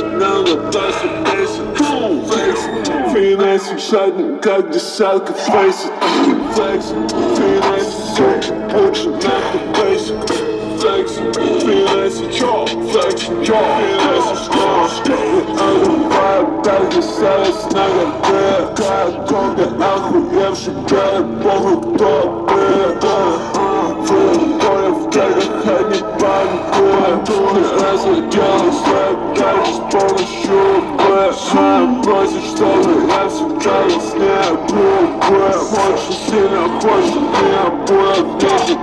глотайся бесит. Флексит, финансик жадный, как десятка фейсит. Флексит, финансик, все, лучше нахуй бейсик. Флексит, финансик, чё, флексит, чё, финансик, что. Отдуваю, так десалась на горе. Как конга, охуевший гад, похуй кто ты. Поле в треках, а не паникуя. Ты разоделась, так с помощью просит, чтобы я всегда во сне был. Очень сильно хочет меня было вместе.